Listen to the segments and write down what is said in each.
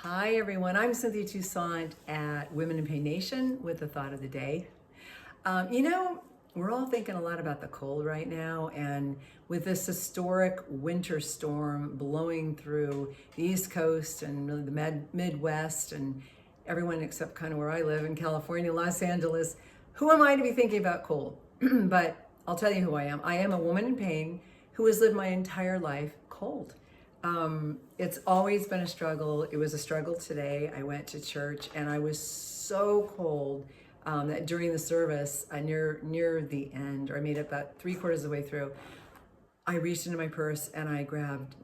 Hi everyone, I'm Cynthia Toussaint at Women in Pain Nation with the thought of the day. We're all thinking a lot about the cold right now, and with this historic winter storm blowing through the East Coast and really the Midwest and everyone except kind of where I live in California, Los Angeles, who am I to be thinking about cold? But I'll tell you who I am. I am a woman in pain who has lived my entire life cold. It's always been a struggle. It was a struggle today. I went to church and I was so cold that during the service, near the end, or I made it about 3/4 of the way through, I reached into my purse and I grabbed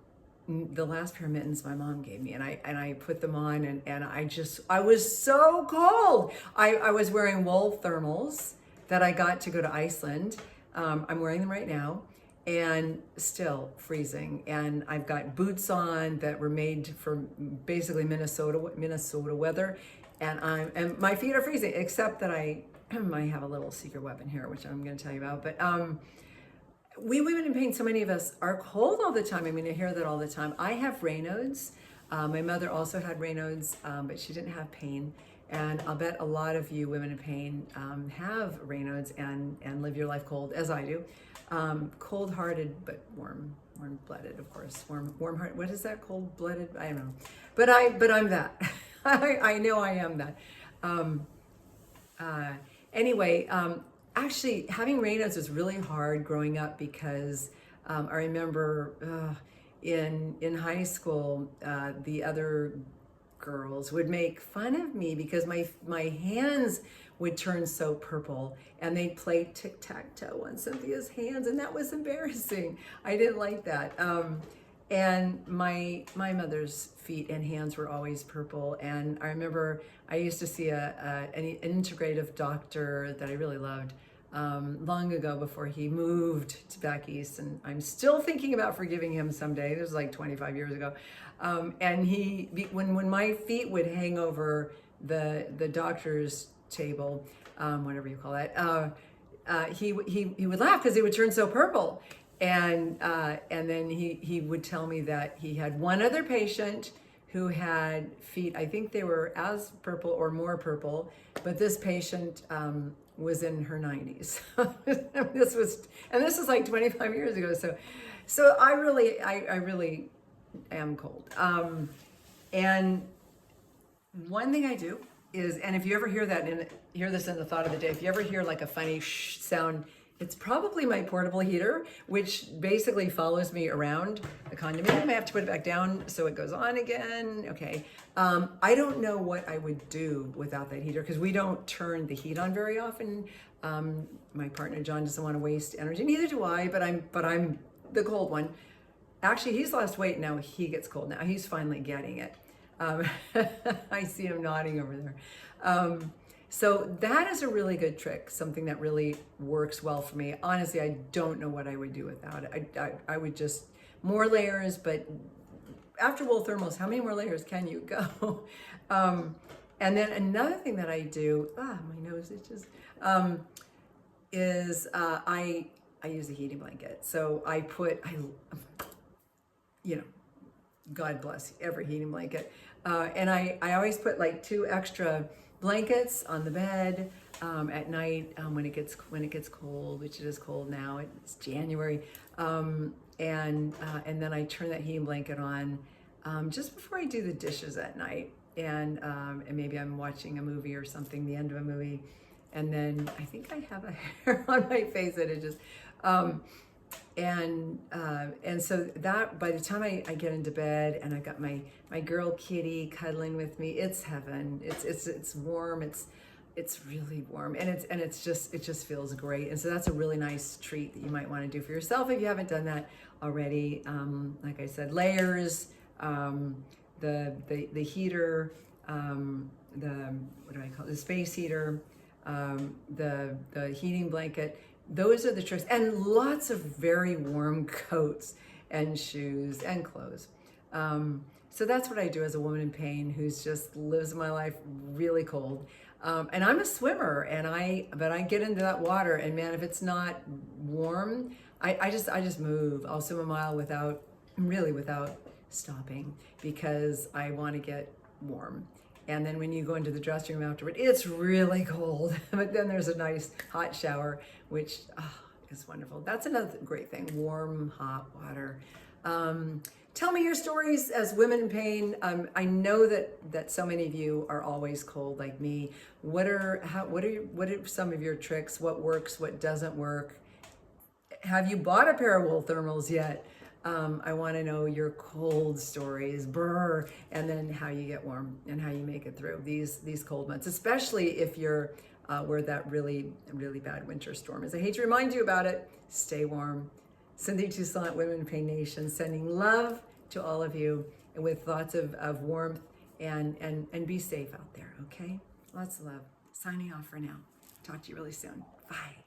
the last pair of mittens my mom gave me, and I put them on, and I was so cold. I was wearing wool thermals that I got to go to Iceland. I'm wearing them right now, and still freezing. And I've got boots on that were made for basically Minnesota weather, and my feet are freezing, except that I have a little secret weapon here, which I'm going to tell you about. But we women in pain, so many of us are cold all the time. I mean, I hear that all the time. I have Raynaud's. My mother also had Raynaud's, but she didn't have pain. And I'll bet a lot of you women in pain have Raynaud's and live your life cold, as I do. Cold-hearted, but warm-blooded, of course. Warm-hearted. What is that? Cold-blooded? I don't know. But I'm that. I know I am that. Anyway, actually, having Raynaud's was really hard growing up because I remember in high school, the other girls would make fun of me because my hands would turn so purple, and they'd play tic-tac-toe on Cynthia's hands, and that was embarrassing. I didn't like that. And my mother's feet and hands were always purple. And I remember I used to see an integrative doctor that I really loved long ago before he moved to back east. And I'm still thinking about forgiving him someday. This was like 25 years ago. And when my feet would hang over the doctor's table, whatever you call it, he would laugh because they would turn so purple. And then he would tell me that he had one other patient who had feet, I think they were as purple or more purple, but this patient was in her 90s. This was like 25 years ago. So I really am cold. And one thing I do is, and if you ever hear this in the thought of the day, if you ever hear like a funny shh sound, it's probably my portable heater, which basically follows me around the condominium. I have to put it back down so it goes on again. Okay. I don't know what I would do without that heater because we don't turn the heat on very often. My partner John doesn't want to waste energy, neither do I, but I'm the cold one. Actually, he's lost weight now. He gets cold now. He's finally getting it. I see him nodding over there. So that is a really good trick, something that really works well for me. Honestly, I don't know what I would do without it. I would just, more layers, but after wool thermals, how many more layers can you go? And then another thing that I do, my nose itches, is I use a heating blanket. So God bless every heating blanket. And I always put like 2 extra blankets on the bed at night when it gets cold, which it is cold now. It's January, and then I turn that heating blanket on just before I do the dishes at night, and maybe I'm watching a movie or something, the end of a movie, and then I think I have a hair on my face that it just. And so that by the time I get into bed and I've got my girl kitty cuddling with me, it's heaven. It's warm. It's really warm, and it just feels great. And so that's a really nice treat that you might want to do for yourself if you haven't done that already. Like I said, layers, the heater, the space heater, the heating blanket. Those are the tricks, and lots of very warm coats and shoes and clothes. So that's what I do as a woman in pain who's just lives my life really cold. And I'm a swimmer, but I get into that water, and man, if it's not warm, I just move. I'll swim a mile without stopping because I want to get warm. And then when you go into the dressing room afterward, it's really cold. But then there's a nice hot shower, which is wonderful. That's another great thing, warm, hot water. Tell me your stories as women in pain. I know that so many of you are always cold like me. What are some of your tricks? What works? What doesn't work? Have you bought a pair of wool thermals yet? I want to know your cold stories, brrr, and then how you get warm and how you make it through these cold months, especially if you're where that really bad winter storm is. I hate to remind you about it. Stay warm. Cynthia Toussaint, Women in Pain Nation, sending love to all of you and with thoughts of warmth and be safe out there, okay? Lots of love. Signing off for now. Talk to you really soon. Bye.